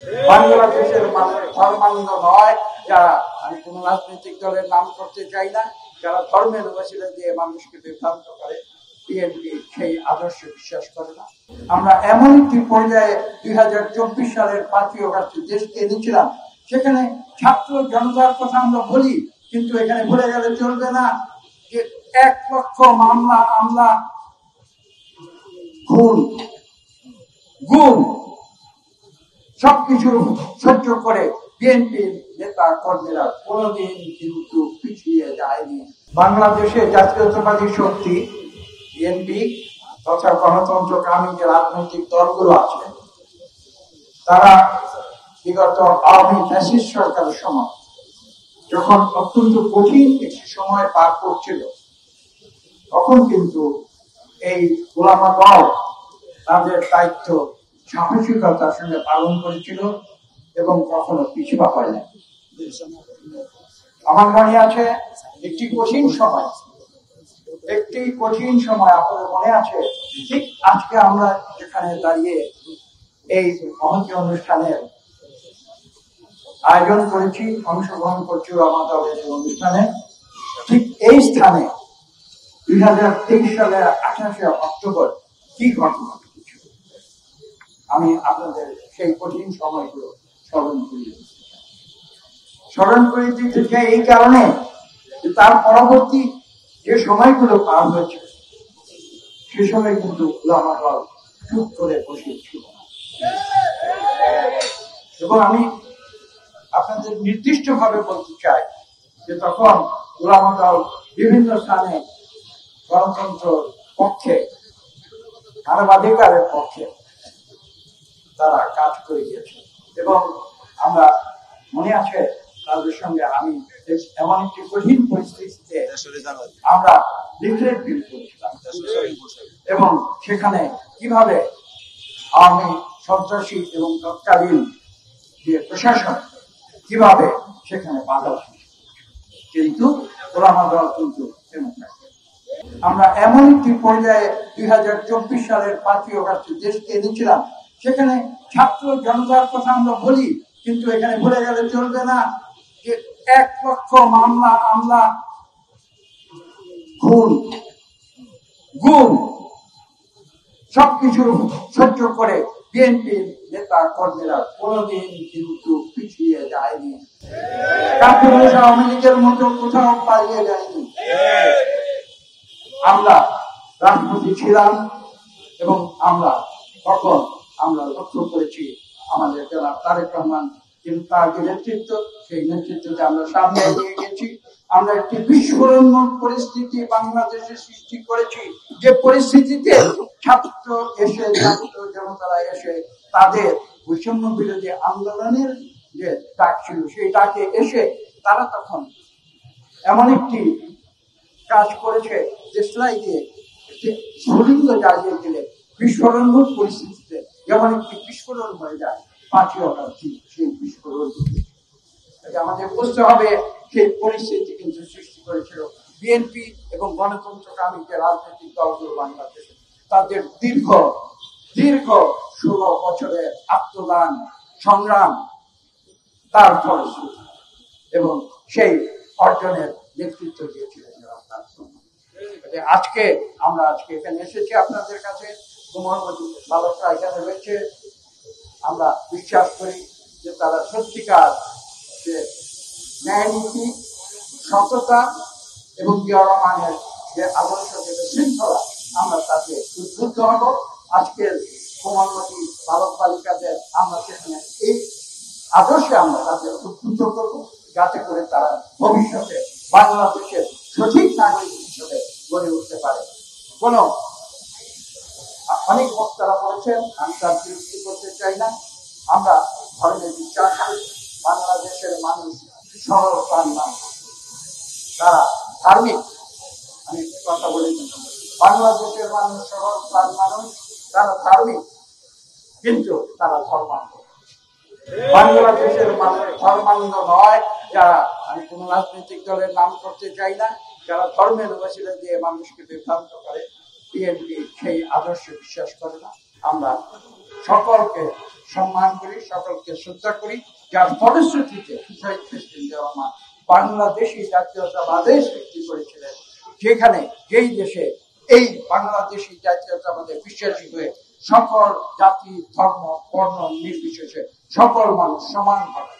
বাংলাদেশের মানুষ ধর্মান্ধ নয় যারা, আমি কোন রাজনৈতিক দলের নাম করতে চাই না, যারা ধর্মের ওসিলা দিয়ে মানুষকে বিভ্রান্ত করে, বিএনপি সেই আদর্শে বিশ্বাস করে না। আমরা এমন একটি পর্যায়ে 2024 সালের 5ই আগস্ট দেশকে এনেছিলাম, সেখানে ছাত্র জনতার কথা আমরা বলি, কিন্তু এখানে ভুলে গেলে চলবে না যে 1 লক্ষ মামলা, আমলা, খুন, গুম সবকিছু সহ্য করে বিএনপির নেতা কর্মীরা কোনদিন কিন্তু পিছিয়ে যায়নি। বাংলাদেশে জাতীয়তাবাদী শক্তি বিএনপি তথা গণতন্ত্রকামী যে রাজনৈতিক দলগুলো আছে, তারা বিগত আওয়ামী ফ্যাসিস্ট সরকারের সময় যখন অত্যন্ত কঠিন একটি সময় পার করছিল, তখন কিন্তু এই ওলামা দল তাদের দায়িত্ব সাহসিকতার সঙ্গে পালন করেছিল এবং কখনো পিছুপা হয় না। আমার মনে আছে একটি কঠিন সময় আপনাদের মনে আছে, ঠিক আজকে আমরা যেখানে দাঁড়িয়ে এই মহতী অনুষ্ঠানের আয়োজন করেছি, অংশগ্রহণ করছি আমাদের এই অনুষ্ঠানে, ঠিক এই স্থানে 2023 সালের 28 অক্টোবর কি ঘটনা ঘটেছিল, আমি আপনাদের সেই কঠিন সময়গুলো স্মরণ করে দিতে চাই এই কারণে যে তার পরবর্তী যে সময়গুলো পার হয়েছে, সে সময় কিন্তু ওলামা দল চুপ করে বসেছিল না। এবং আমি আপনাদের নির্দিষ্ট ভাবে বলতে চাই যে তখন ওলামা দল বিভিন্ন স্থানে গণতন্ত্র পক্ষে, মানবাধিকারের পক্ষে তারা কাজ করে গিয়েছে। এবং আমরা মনে আছে তাদের সঙ্গে আমি এমন একটি কঠিন পরিস্থিতিতে আমরা লিফলেট বিলি করেছিলাম এবং সেখানে কিভাবে আওয়ামী সন্ত্রাসী এবং তৎকালীন যে প্রশাসন কিভাবে সেখানে বাধা সৃষ্টি, কিন্তু ওলামা দল কিন্তু থেমে থাকে। আমরা এমন একটি পর্যায়ে 2024 সালের 5ই আগস্ট দেশকে এনেছিলাম, সেখানে ছাত্র জনতার কথা আমরা বলি, কিন্তু এখানে ভুলে গেলে চলবে না যে 1 লক্ষ মামলা, আমলা, খুন, গুম সবকিছু সহ্য করে বিএনপির নেতা কর্মীরা কোনদিন কিন্তু পিছিয়ে যায়নি। আওয়ামী লীগের মতো কোথাও পালিয়ে যায়নি। আমরা রাজনীতি ছিলাম এবং আমরা তখন আমরা লক্ষ্য করেছি আমাদের জনাব তারেক রহমান কিন্তু তার যে নেতৃত্ব, সেই নেতৃত্বকে আমরা সামনে এগিয়ে গেছি। আমরা একটি বিস্ফোরণমূলক পরিস্থিতি বাংলাদেশে সৃষ্টি করেছি, যে পরিস্থিতিতে ছাত্র জনতারা এসে তাদের বৈষম্য বিরোধী আন্দোলনের যে ডাক ছিল, সেই ডাকে এসে তারা তখন এমন একটি কাজ করেছে যে সেলাই দিয়ে একটি স্ফুলিঙ্গ জ্বালিয়ে দিলে বিস্ফোরণমূলক পরিস্থিতিতে যেমন একটি বিস্ফোরণ হয়ে যায়, 5ই আগস্ট সেই বিস্ফোরণ আমাদের বুঝতে হবে। সেই পরিস্থিতি কিন্তু সৃষ্টি করেছিল বিএনপি এবং গণতন্ত্রকামী যে রাজনৈতিক দলগুলো বাংলাদেশে, তাদের দীর্ঘ 16 বছরের আত্মদান সংগ্রাম, তার ফলশ্রুতি এবং সেই অর্জনের নেতৃত্ব দিয়েছিলেন। আজকে এখানে এসেছি আপনাদের কাছে, মোহাম্মদী বালকরা এখানে রয়েছে, আমরা বিশ্বাস করি যে তারা সত্যিকার যে ন্যায় নীতি, সততা এবং জিয়া রহমানের যে আদর্শ, যে শৃঙ্খলা, আমরা তাকে উদ্বুদ্ধ হব। আজকের মোহাম্মদী বালক বালিকাদের আমরা সেখানে এই আদর্শে আমরা তাদের উদ্বুদ্ধ করব, যাতে করে তারা ভবিষ্যতে বাংলাদেশের সঠিক নাগরিক হিসেবে গড়ে উঠতে পারে। অনেক বক্তারা বলেছেন, আমি তার বিরক্তি করতে চাই না। আমরা ধর্মের বিশ্বাস করি, বাংলাদেশের মানুষ সরল প্রাণ মানুষ, তারা ধার্মিক। আমি কথা বলেছি, বাংলাদেশের মানুষ সরল প্রাণ মানুষ, তারা ধার্মিক, কিন্তু তারা ধর্মান্ধ। বাংলাদেশের মানুষ ধর্মান্ধ নয় যারা, আমি কোন রাজনৈতিক দলের নাম করতে চাই না, যারা ধর্মের ওসিলা দিয়ে মানুষকে বিভ্রান্ত করে, বিএনপি সেই আদর্শে বিশ্বাস করে না। আমরা সকলকে সম্মান করি, সকলকে শ্রদ্ধা করি, যার ফলশ্রুতিতে শহীদ প্রেসিডেন্ট জিয়া রহমান বাংলাদেশি জাতীয়তাবাদের সৃষ্টি করেছিলেন, যেখানে যেই দেশে এই বাংলাদেশি জাতীয়তাবাদে বিশ্বাসী হয়ে সকল জাতি, ধর্ম, বর্ণ নির্বিশেষে সকল মানুষ সমানভাবে